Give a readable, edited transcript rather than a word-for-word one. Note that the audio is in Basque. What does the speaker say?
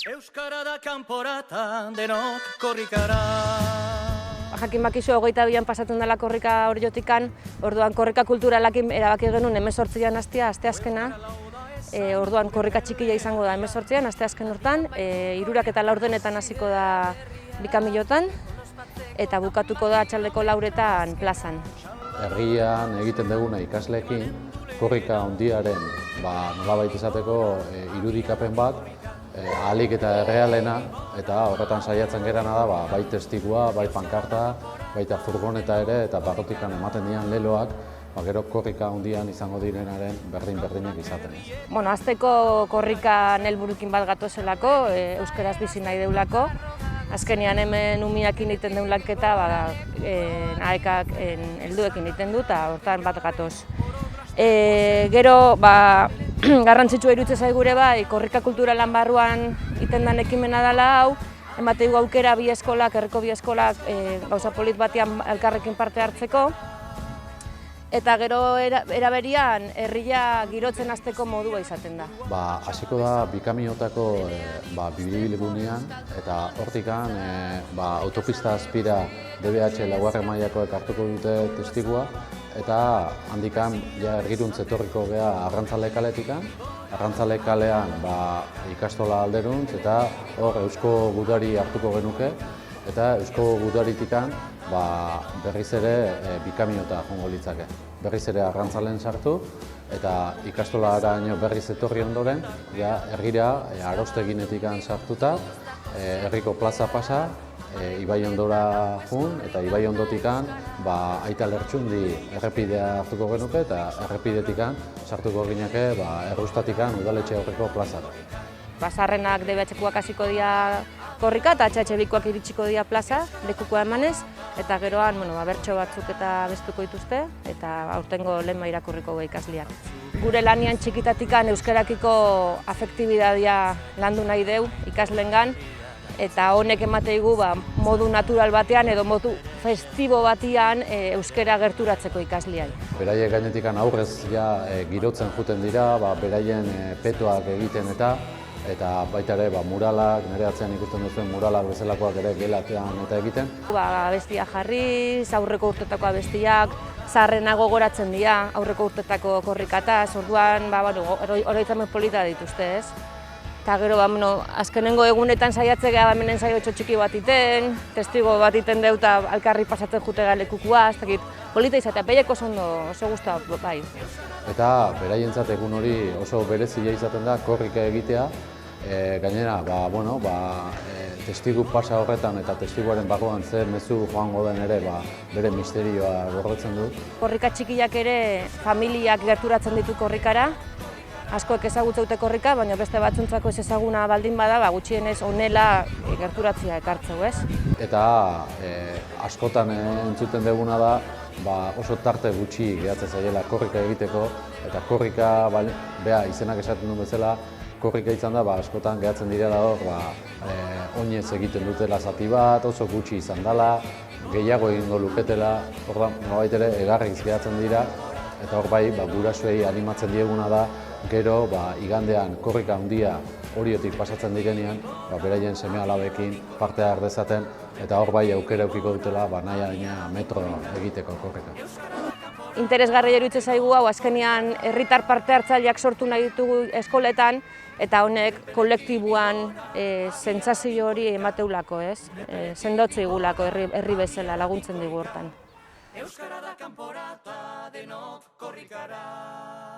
Euskara da kanporata denok korrikara. Jakin bakizu 22an pasatun dela korrika Oriotikan, orduan korrika kulturalakin erabaki genuen 18an hastea, asteazkena. Orduan korrika txikia izango da 18an, asteazken hortan, 3 eta 4 hasiko da Bikamilotan, eta bukatuko da atxaldeko 4 plazan. Herrian egiten duguna ikasleekin, korrika handiaren nolabait izateko irudikapen bat, ahalik eta errealena, eta horretan saiatzen gerana da bai testigua, bai pankarta, baita furgoneta ere, eta barrotikan ematen dian leloak, gero korrika handian izango direnaren berdin-berdinak izaten. Azteko korrika helburukin bat gatozelako, euskaraz bizi nahi deulako. Azkenean hemen umiakin egiten deun lanketa, AEKak helduekin egiten du, eta hortan bat gatoz. Gero, garrantzitsua iruditzen zaigure korrika kulturalan barruan egiten den ekimena dela hau, emate du aukera bi eskolak, herriko bi eskolak gauza polit batean elkarrekin parte hartzeko, eta gero eraberian herria girotzen hasteko modua izaten da. Hasiko da Bikamilotako bibilgunean, eta hortikan autopista azpira DBH laugarren mailakoek hartuko dute testigua, eta handikan ergiruntz etorriko gea Arrantzale kaletikan. Arrantzale kalean ikastola alderuntz, eta hor Eusko Gudari hartuko genuke, eta Eusko Gudaritikan berriz ere Bikamilota joango litzake. Berriz ere Arrantzalen sartu, eta ikastolara berriz etorri ondoren, ergira Arosteginetikan sartuta, herriko plaza pasa, Ibaiondora jun, eta Ibaiondotikan Aita Lertxundi errepidea hartuko genuke, eta errepidetikan sartuko gineke Errustatikan udaletxe aurreko plazara. Sarrenak DBH-koak hasiko dira korrika, eta HH-bikoak iritsiko dira plaza, lekukoa emanez, eta geroan bertso batzuk eta bestuko dituzte, eta aurtengo lehen irakurriko ikasleak. Gure lanian txikitatikan euskarakiko afektibidadia landu nahi deu ikasleengan, eta honek emateigu modu natural batean edo modu festibo batean euskara gerturatzeko ikasleai. Beraiek gainetikan aurrez girotzen juten dira, beraien petoak egiten eta baita ere muralak, nire atzean ikusten duzuen muralak bezalakoak ere gelatean eta egiten. Abestiak jarriz, aurreko urtetako abestiak, zaharrena gogoratzen dira aurreko urtetako korrikataz, orduan oroitzamen polita dituzte, ez? Eta gero, azkenengo egunetan saiatze geha hemen ensaio txiki bat iten, testigo bat iten deu eta alkarri pasatzen jute galekukua, ez dakit, polita izatea, peieko oso guztua bai. Eta beraientzat egun hori oso berezia izaten da korrika egitea, gainera, testigu pasa horretan eta testiguaren barruan zer mezu joango den ere bere misterioa gordetzen du. Korrika txikiak ere familiak gerturatzen ditu korrikara, askoek ezagutzeute korrika, baina beste batzuntzako ez ezaguna baldin bada, gutxienez honela gerturatzea ekartzeu, ez? Eta askotan entzuten duguna da, oso tarte gutxi gehatzen zaiela korrika egiteko, eta korrika, izenak esaten duen bezala, korrika izan da, askotan gehatzen direla hor, oinez egiten dutela zati bat, oso gutxi izan dela, gehiago egingo luketela, orduan, nolabait ere, egarriz gehatzen dira, eta hor gurasoei animatzen dieguna da, gero, igandean korrika handia Oriotik pasatzen direnean, beraien seme-alabekin parte har dezaten, eta hor aukera edukiko dutela nahi metro egiteko korrika. Interesgarria iruditzen zaigu hau, azkenean herritar parte hartzaileak sortu nahi ditugu eskoletan, eta honek kolektiboan sentsazio hori emateulako, ez? Sendotze igulako herri bezala laguntzen digu hortan. Euskara da kanporata denok korrikara.